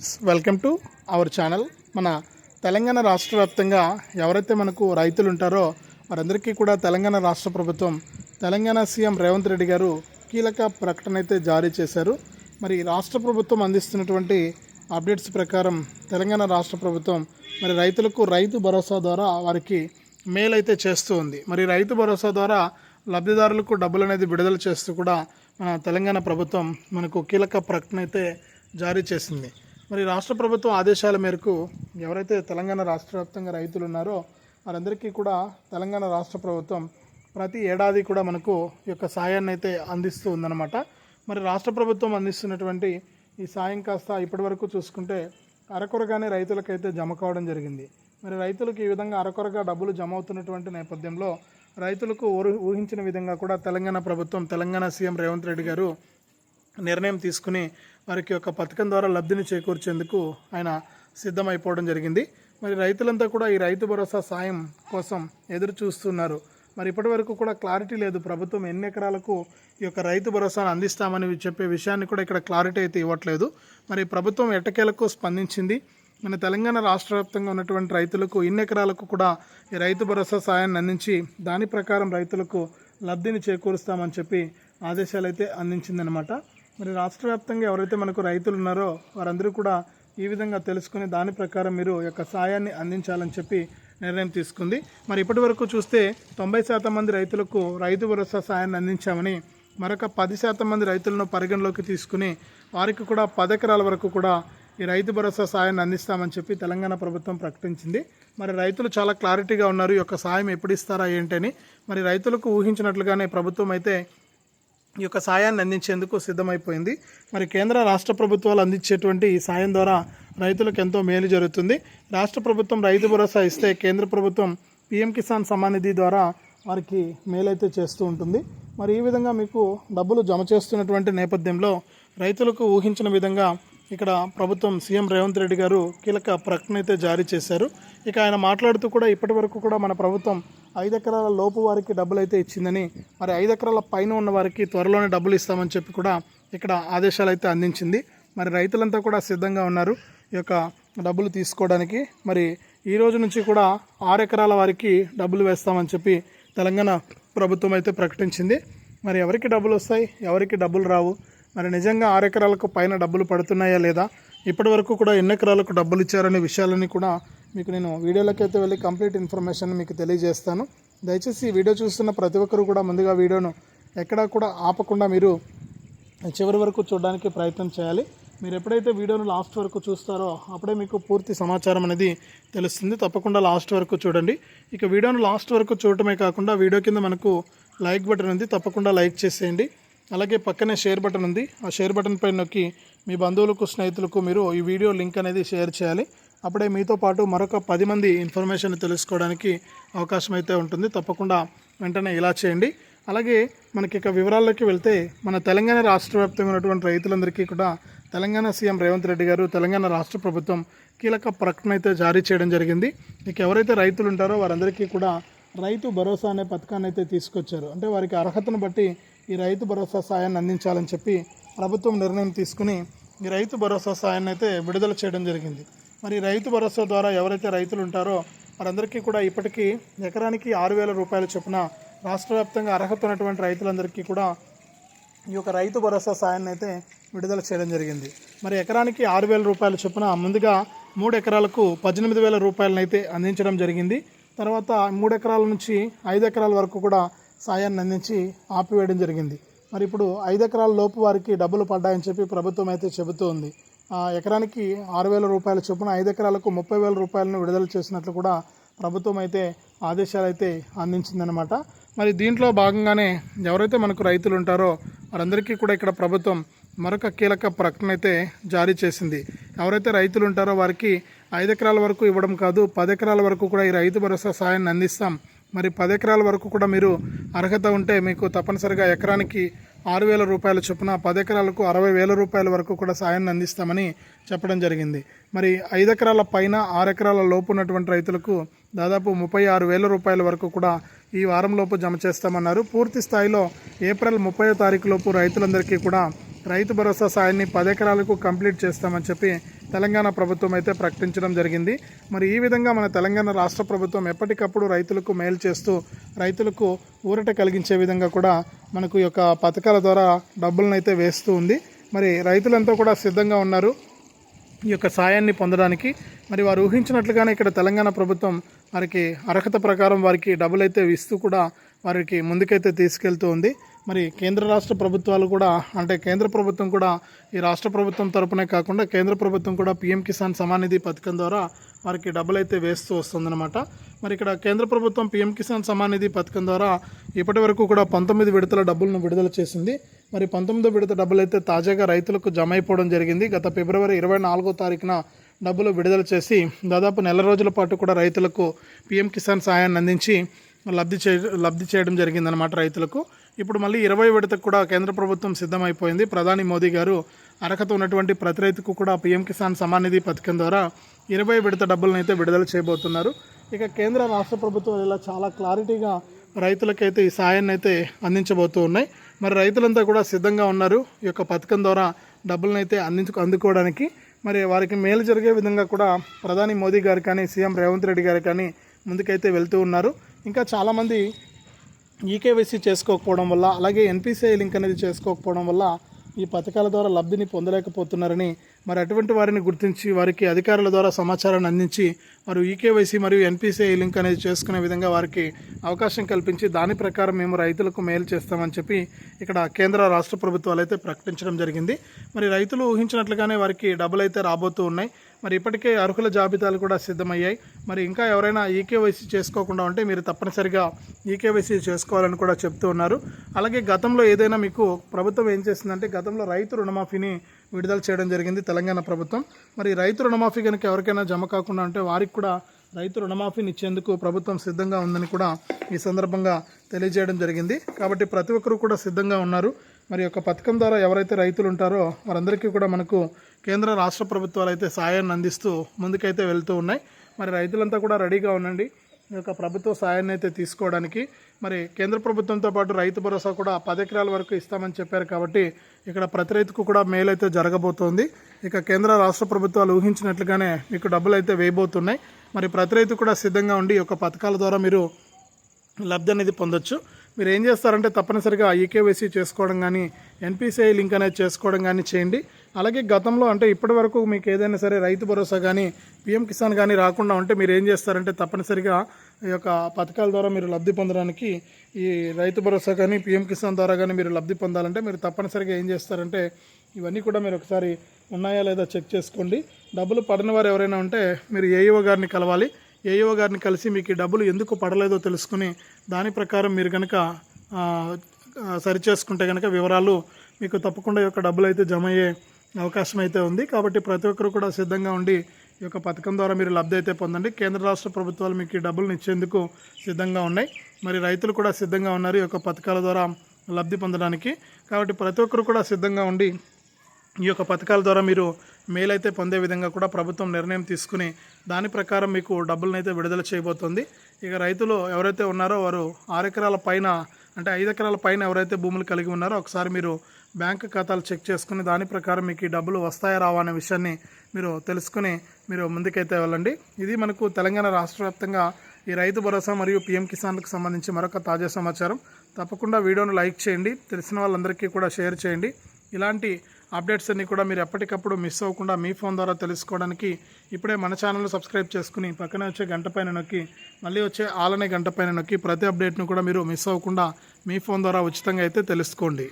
Welcome to our channel. మన తెలంగాణ రాష్ట్ర వ్యాప్తంగా ఎవరైతే మనకు రైతులు ఉంటారో వారందరికీ కూడా తెలంగాణ రాష్ట్ర ప్రభుత్వం తెలంగాణ సీఎం రేవంత్ రెడ్డి గారు కీలక ప్రకటన అయితే జారీ చేశారు. మరి రాష్ట్ర ప్రభుత్వం అందిస్తున్నటువంటి అప్డేట్స్ ప్రకారం తెలంగాణ రాష్ట్ర ప్రభుత్వం మరి రైతులకు రైతు భరోసా ద్వారా వారికి మేలు అయితే చేస్తూ ఉంది. మరి రైతు భరోసా ద్వారా లబ్ధిదారులకు డబ్బులు అనేది విడుదల చేస్తూ కూడా మన తెలంగాణ ప్రభుత్వం మనకు కీలక ప్రకటన అయితే జారీ చేసింది. మరి రాష్ట్ర ప్రభుత్వం ఆదేశాల మేరకు ఎవరైతే తెలంగాణ రాష్ట్ర వ్యాప్తంగా రైతులు ఉన్నారో వారందరికీ కూడా తెలంగాణ రాష్ట్ర ప్రభుత్వం ప్రతి ఏడాది కూడా మనకు ఈ యొక్క సాయాన్ని అయితే అందిస్తూ ఉందన్నమాట. మరి రాష్ట్ర ప్రభుత్వం అందిస్తున్నటువంటి ఈ సాయం కాస్త ఇప్పటి వరకు చూసుకుంటే అరకొరగానే రైతులకైతే జమ కావడం జరిగింది. మరి రైతులకు ఈ విధంగా అరకొరగా డబ్బులు జమ అవుతున్నటువంటి నేపథ్యంలో రైతులకు ఊహించిన విధంగా కూడా తెలంగాణ ప్రభుత్వం తెలంగాణ సీఎం రేవంత్ రెడ్డి గారు నిర్ణయం తీసుకుని వారికి ఒక పథకం ద్వారా లబ్ధిని చేకూర్చేందుకు ఆయన సిద్ధమైపోవడం జరిగింది. మరి రైతులంతా కూడా ఈ రైతు భరోసా సాయం కోసం ఎదురు చూస్తున్నారు. మరి ఇప్పటి వరకు కూడా క్లారిటీ లేదు, ప్రభుత్వం ఎన్ని ఎకరాలకు ఈ యొక్క రైతు భరోసాను అందిస్తామని చెప్పే విషయాన్ని కూడా ఇక్కడ క్లారిటీ అయితే ఇవ్వట్లేదు. మరి ప్రభుత్వం ఎట్టకేలకు స్పందించింది. మన తెలంగాణ రాష్ట్ర వ్యాప్తంగా ఉన్నటువంటి రైతులకు ఇన్ని ఎకరాలకు కూడా ఈ రైతు భరోసా సాయాన్ని అందించి దాని ప్రకారం రైతులకు లబ్ధిని చేకూరుస్తామని చెప్పి ఆదేశాలు అయితే అందించిందనమాట. మరి రాష్ట్ర వ్యాప్తంగా ఎవరైతే మనకు రైతులు ఉన్నారో వారందరూ కూడా ఈ విధంగా తెలుసుకుని దాని ప్రకారం మీరు యొక్క సాయాన్ని అందించాలని చెప్పి నిర్ణయం తీసుకుంది. మరి ఇప్పటి వరకు చూస్తే 90% మంది రైతులకు రైతు భరోసా సాయాన్ని అందించామని, మరొక 10% మంది రైతులను పరిగణలోకి తీసుకుని వారికి కూడా 10 ఎకరాల వరకు కూడా ఈ రైతు భరోసా సాయాన్ని అందిస్తామని చెప్పి తెలంగాణ ప్రభుత్వం ప్రకటించింది. మరి రైతులు చాలా క్లారిటీగా ఉన్నారు, ఈ యొక్క సాయం ఎప్పుడు ఇస్తారా ఏంటని. మరి రైతులకు ఊహించినట్లుగానే ప్రభుత్వం అయితే ఈ యొక్క సాయాన్ని అందించేందుకు సిద్ధమైపోయింది. మరి కేంద్ర రాష్ట్ర ప్రభుత్వాలు అందించేటువంటి ఈ సాయం ద్వారా రైతులకు ఎంతో మేలు జరుగుతుంది. రాష్ట్ర ప్రభుత్వం రైతు భరోసా ఇస్తే కేంద్ర ప్రభుత్వం పీఎం కిసాన్ సమ్మాన్ నిధి ద్వారా వారికి మేలైతే చేస్తూ ఉంటుంది. మరి ఈ విధంగా మీకు డబ్బులు జమ చేస్తున్నటువంటి నేపథ్యంలో రైతులకు ఊహించిన విధంగా ఇక్కడ ప్రభుత్వం సీఎం రేవంత్ రెడ్డి గారు కీలక ప్రకటన అయితే జారీ చేశారు. ఇక ఆయన మాట్లాడుతూ కూడా ఇప్పటి వరకు కూడా మన ప్రభుత్వం 5 ఎకరాల లోపు వారికి డబ్బులు అయితే ఇచ్చిందని, మరి 5 ఎకరాల పైన ఉన్న వారికి త్వరలోనే డబ్బులు ఇస్తామని చెప్పి కూడా ఇక్కడ ఆదేశాలు అయితే అందించింది. మరి రైతులంతా కూడా సిద్ధంగా ఉన్నారు ఈ యొక్క డబ్బులు తీసుకోవడానికి. మరి ఈ రోజు నుంచి కూడా 6 ఎకరాల వారికి డబ్బులు వేస్తామని చెప్పి తెలంగాణ ప్రభుత్వం అయితే ప్రకటించింది. మరి ఎవరికి డబ్బులు వస్తాయి, ఎవరికి డబ్బులు రావు, మరి నిజంగా 6 ఎకరాలకు పైన డబ్బులు పడుతున్నాయా లేదా, ఇప్పటి వరకు కూడా ఎన్ని ఎకరాలకు డబ్బులు ఇచ్చారనే విషయాలని కూడా మీకు నేను వీడియోలోకి అయితే వెళ్ళి కంప్లీట్ ఇన్ఫర్మేషన్ మీకు తెలియజేస్తాను. దయచేసి ఈ వీడియో చూస్తున్న ప్రతి ఒక్కరు కూడా ముందుగా వీడియోను ఎక్కడా కూడా ఆపకుండా మీరు చివరి వరకు చూడడానికి ప్రయత్నం చేయాలి. మీరు ఎప్పుడైతే వీడియోను లాస్ట్ వరకు చూస్తారో అప్పుడే మీకు పూర్తి సమాచారం అనేది తెలుస్తుంది. తప్పకుండా లాస్ట్ వరకు చూడండి. ఇక వీడియోను లాస్ట్ వరకు చూడటమే కాకుండా వీడియో కింద మనకు లైక్ బటన్ ఉంది, తప్పకుండా లైక్ చేసేయండి. అలాగే పక్కనే షేర్ బటన్ ఉంది, ఆ షేర్ బటన్ పైన నొక్కి మీ బంధువులకు స్నేహితులకు మీరు ఈ వీడియో లింక్ అనేది షేర్ చేయాలి. అప్పుడే మీతో పాటు మరొక 10 మంది ఇన్ఫర్మేషన్ తెలుసుకోవడానికి అవకాశం అయితే ఉంటుంది. తప్పకుండా వెంటనే ఇలా చేయండి. అలాగే మనకి ఇక వివరాల్లోకి వెళ్తే మన తెలంగాణ రాష్ట్ర వ్యాప్తంగా ఉన్నటువంటి రైతులందరికీ కూడా తెలంగాణ సీఎం రేవంత్ రెడ్డి గారు తెలంగాణ రాష్ట్ర ప్రభుత్వం కీలక ప్రకటన అయితే జారీ చేయడం జరిగింది. ఇక ఎవరైతే రైతులు ఉంటారో వారందరికీ కూడా రైతు భరోసా అనే పథకాన్ని అయితే తీసుకొచ్చారు. అంటే వారికి అర్హతను బట్టి ఈ రైతు భరోసా సాయాన్ని అందించాలని చెప్పి ప్రభుత్వం నిర్ణయం తీసుకుని ఈ రైతు భరోసా సాయాన్ని అయితే విడుదల చేయడం జరిగింది. మరి రైతు భరోసా ద్వారా ఎవరైతే రైతులు ఉంటారో వారందరికీ కూడా ఇప్పటికీ ఎకరానికి 6,000 రూపాయల చొప్పున రాష్ట్ర వ్యాప్తంగా అర్హత ఉన్నటువంటి రైతులందరికీ కూడా ఈ యొక్క రైతు భరోసా సాయాన్ని అయితే విడుదల చేయడం జరిగింది. మరి ఎకరానికి 6,000 రూపాయల చొప్పున ముందుగా 3 ఎకరాలకు 18,000 రూపాయలను అయితే అందించడం జరిగింది. తర్వాత 3 ఎకరాల నుంచి 5 ఎకరాల వరకు కూడా సాయాన్ని అందించి ఆపివేయడం జరిగింది. మరి ఇప్పుడు 5 ఎకరాల లోపు వారికి డబ్బులు పడ్డాయని చెప్పి ప్రభుత్వం అయితే చెబుతూ ఉంది. ఎకరానికి 6,000 రూపాయల చొప్పున 5 ఎకరాలకు 30,000 రూపాయలను విడుదల చేసినట్లు కూడా ప్రభుత్వం అయితే ఆదేశాలు అయితే అందించిందనమాట. మరి దీంట్లో భాగంగానే ఎవరైతే మనకు రైతులు ఉంటారో వారందరికీ కూడా ఇక్కడ ప్రభుత్వం మరొక కీలక ప్రకటన అయితే జారీ చేసింది. ఎవరైతే రైతులు ఉంటారో వారికి 5 ఎకరాల వరకు ఇవ్వడం కాదు, 10 ఎకరాల వరకు కూడా ఈ రైతు భరోసా సాయాన్ని అందిస్తాం. మరి 10 ఎకరాల వరకు కూడా మీరు అర్హత ఉంటే మీకు తప్పనిసరిగా ఎకరానికి 6,000 రూపాయల చొప్పున 10 ఎకరాలకు 60,000 రూపాయల వరకు కూడా సాయాన్ని అందిస్తామని చెప్పడం జరిగింది. మరి 5 ఎకరాల పైన 6 ఎకరాల లోపు ఉన్నటువంటి రైతులకు దాదాపు 36,000 రూపాయల వరకు కూడా ఈ వారంలోపు జమ చేస్తామన్నారు. పూర్తి స్థాయిలో ఏప్రిల్ 30వ తారీఖు లోపు రైతులందరికీ కూడా రైతు భరోసా సాయాన్ని 10 ఎకరాలకు కంప్లీట్ చేస్తామని చెప్పి తెలంగాణ ప్రభుత్వం అయితే ప్రకటించడం జరిగింది. మరి ఈ విధంగా మన తెలంగాణ రాష్ట్ర ప్రభుత్వం ఎప్పటికప్పుడు రైతులకు మేలు చేస్తూ రైతులకు ఊరట కలిగించే విధంగా కూడా మనకు ఈ యొక్క పథకాల ద్వారా డబ్బులను అయితే వేస్తూ ఉంది. మరి రైతులంతా కూడా సిద్ధంగా ఉన్నారు ఈ యొక్క సాయాన్ని పొందడానికి. మరి వారు ఊహించినట్లుగానే ఇక్కడ తెలంగాణ ప్రభుత్వం వారికి అర్హత ప్రకారం వారికి డబ్బులు అయితే ఇస్తూ కూడా వారికి ముందుకైతే తీసుకెళ్తూ ఉంది. మరి కేంద్ర రాష్ట్ర ప్రభుత్వాలు కూడా అంటే కేంద్ర ప్రభుత్వం కూడా ఈ రాష్ట్ర ప్రభుత్వం తరపునే కాకుండా కేంద్ర ప్రభుత్వం కూడా పీఎం కిసాన్ సమాన్ నిధి పథకం ద్వారా వారికి డబ్బులు అయితే వేస్తూ వస్తుందన్నమాట. మరి ఇక్కడ కేంద్ర ప్రభుత్వం పీఎం కిసాన్ సమాన్ నిధి పథకం ద్వారా ఇప్పటి వరకు కూడా 19 విడతల డబ్బులను విడుదల చేసింది. మరి 19వ విడత డబ్బులు అయితే తాజాగా రైతులకు జమ అయిపోవడం జరిగింది. గత ఫిబ్రవరి 24వ తారీఖున డబ్బులు విడుదల చేసి దాదాపు నెల రోజుల పాటు కూడా రైతులకు పీఎం కిసాన్ సాయాన్ని అందించి లబ్ధి చేయడం జరిగిందనమాట రైతులకు. ఇప్పుడు మళ్ళీ 20 విడతకు కూడా కేంద్ర ప్రభుత్వం సిద్ధమైపోయింది. ప్రధాని మోదీ గారు అర్హత ఉన్నటువంటి ప్రతి రైతుకు కూడా పీఎం కిసాన్ సమాన్ నిధి పథకం ద్వారా 20 విడత డబ్బులను అయితే విడుదల చేయబోతున్నారు. ఇక కేంద్ర రాష్ట్ర ప్రభుత్వాలు ఇలా చాలా క్లారిటీగా రైతులకైతే ఈ సాయాన్ని అయితే అందించబోతూ ఉన్నాయి. మరి రైతులంతా కూడా సిద్ధంగా ఉన్నారు ఈ యొక్క పథకం ద్వారా డబ్బులను అయితే అందుకోవడానికి. మరి వారికి మేలు జరిగే విధంగా కూడా ప్రధాని మోదీ గారు కానీ సీఎం రేవంత్ రెడ్డి గారు కానీ ముందుకైతే వెళ్తూ ఉన్నారు. ఇంకా చాలామంది ఈకేవైసీ చేసుకోకపోవడం వల్ల అలాగే ఎన్పిసిఐ లింక్ అనేది చేసుకోకపోవడం వల్ల ఈ పథకాల ద్వారా లబ్ధిని పొందలేకపోతున్నారని మరి అటువంటి వారిని గుర్తించి వారికి అధికారుల ద్వారా సమాచారాన్ని అందించి వారు ఈకేవైసీ మరియు ఎన్పిసిఐ లింక్ అనేది చేసుకునే విధంగా వారికి అవకాశం కల్పించి దాని ప్రకారం మేము రైతులకు మేలు చేస్తామని చెప్పి ఇక్కడ కేంద్ర రాష్ట్ర ప్రభుత్వాలు అయితే ప్రకటించడం జరిగింది. మరి రైతులు ఊహించినట్లుగానే వారికి డబ్బులు అయితే రాబోతూ ఉన్నాయి. మరి ఇప్పటికే అర్హుల జాబితాలు కూడా సిద్ధమయ్యాయి. మరి ఇంకా ఎవరైనా ఈకేవైసీ చేసుకోకుండా ఉంటే మీరు తప్పనిసరిగా ఈకేవైసీ చేసుకోవాలని కూడా చెప్తూ ఉన్నారు. అలాగే గతంలో ఏదైనా మీకు ప్రభుత్వం ఏం చేసిందంటే గతంలో రైతు రుణమాఫీని విడుదల చేయడం జరిగింది తెలంగాణ ప్రభుత్వం. మరి రైతు రుణమాఫీ కనుక ఎవరికైనా జమ కాకుండా ఉంటే వారికి కూడా రైతు రుణమాఫీని ఇచ్చేందుకు ప్రభుత్వం సిద్ధంగా ఉందని కూడా ఈ సందర్భంగా తెలియజేయడం జరిగింది. కాబట్టి ప్రతి ఒక్కరూ కూడా సిద్ధంగా ఉన్నారు. మరి యొక్క పథకం ద్వారా ఎవరైతే రైతులు ఉంటారో వారందరికీ కూడా మనకు కేంద్ర రాష్ట్ర ప్రభుత్వాలు అయితే సాయాన్ని అందిస్తూ ముందుకైతే వెళ్తూ ఉన్నాయి. మరి రైతులంతా కూడా రెడీగా ఉండండి ఈ యొక్క ప్రభుత్వ సాయాన్ని అయితే తీసుకోవడానికి. మరి కేంద్ర ప్రభుత్వంతో పాటు రైతు భరోసా కూడా 10 ఎకరాల వరకు ఇస్తామని చెప్పారు. కాబట్టి ఇక్కడ ప్రతి రైతుకు కూడా మేలు అయితే జరగబోతోంది. ఇక కేంద్ర రాష్ట్ర ప్రభుత్వాలు ఊహించినట్లుగానే మీకు డబ్బులు అయితే వేయబోతున్నాయి. మరి ప్రతి రైతు కూడా సిద్ధంగా ఉండి ఈ యొక్క పథకాల ద్వారా మీరు లబ్ధి అనేది పొందొచ్చు. మీరు ఏం చేస్తారంటే తప్పనిసరిగా ఈకేవైసీ చేసుకోవడం కానీ ఎన్పిసిఐ లింక్ అనేది చేసుకోవడం కానీ చేయండి. అలాగే గతంలో అంటే ఇప్పటి వరకు మీకు ఏదైనా సరే రైతు భరోసా కానీ పీఎం కిసాన్ కానీ రాకుండా ఉంటే మీరు ఏం చేస్తారంటే తప్పనిసరిగా ఈ యొక్క పథకాల ద్వారా మీరు లబ్ధి పొందడానికి ఈ రైతు భరోసా కానీ పీఎం కిసాన్ ద్వారా కానీ మీరు లబ్ధి పొందాలంటే మీరు తప్పనిసరిగా ఏం చేస్తారంటే ఇవన్నీ కూడా మీరు ఒకసారి ఉన్నాయా లేదా చెక్ చేసుకోండి. డబ్బులు పడిన వారు ఎవరైనా ఉంటే మీరు ఏఈఓ గారిని కలవాలి. ఏఈఓ గారిని కలిసి మీకు ఈ డబ్బులు ఎందుకు పడలేదో తెలుసుకుని దాని ప్రకారం మీరు కనుక సరిచేసుకుంటే కనుక వివరాలు మీకు తప్పకుండా ఈ యొక్క డబ్బులు అయితే జమ అయ్యే అవకాశం అయితే ఉంది. కాబట్టి ప్రతి ఒక్కరు కూడా సిద్ధంగా ఉండి ఈ యొక్క పథకం ద్వారా మీరు లబ్ధి అయితే పొందండి. కేంద్ర రాష్ట్ర ప్రభుత్వాలు మీకు ఈ డబ్బులను ఇచ్చేందుకు సిద్ధంగా ఉన్నాయి. మరి రైతులు కూడా సిద్ధంగా ఉన్నారు ఈ యొక్క పథకాల ద్వారా లబ్ధి పొందడానికి. కాబట్టి ప్రతి ఒక్కరు కూడా సిద్ధంగా ఉండి ఈ యొక్క పథకాల ద్వారా మీరు మేలైతే పొందే విధంగా కూడా ప్రభుత్వం నిర్ణయం తీసుకుని దాని ప్రకారం మీకు డబ్బులను అయితే విడుదల చేయబోతోంది. ఇక రైతులు ఎవరైతే ఉన్నారో వారు 6 ఎకరాల పైన అంటే 5 ఎకరాల పైన ఎవరైతే భూములు కలిగి ఉన్నారో ఒకసారి మీరు బ్యాంకు ఖాతాలు చెక్ చేసుకుని దాని ప్రకారం మీకు ఈ డబ్బులు వస్తాయా రావా అనే విషయాన్ని మీరు తెలుసుకుని మీరు ముందుకైతే వెళ్ళండి. ఇది మనకు తెలంగాణ రాష్ట్ర వ్యాప్తంగా ఈ రైతు భరోసా మరియు పీఎం కిసాన్కు సంబంధించి మరొక తాజా సమాచారం. తప్పకుండా వీడియోను లైక్ చేయండి, తెలిసిన వాళ్ళందరికీ కూడా షేర్ చేయండి. ఇలాంటి అప్డేట్స్ అన్నీ కూడా మీరు ఎప్పటికప్పుడు మిస్ అవ్వకుండా మీ ఫోన్ ద్వారా తెలుసుకోవడానికి ఇప్పుడే మన ఛానల్ను సబ్స్క్రైబ్ చేసుకుని పక్కనే వచ్చే గంట పైన నొక్కి మళ్ళీ వచ్చే ఆలనే గంట పైన నొక్కి ప్రతి అప్డేట్ను కూడా మీరు మిస్ అవ్వకుండా మీ ఫోన్ ద్వారా ఉచితంగా అయితే తెలుసుకోండి.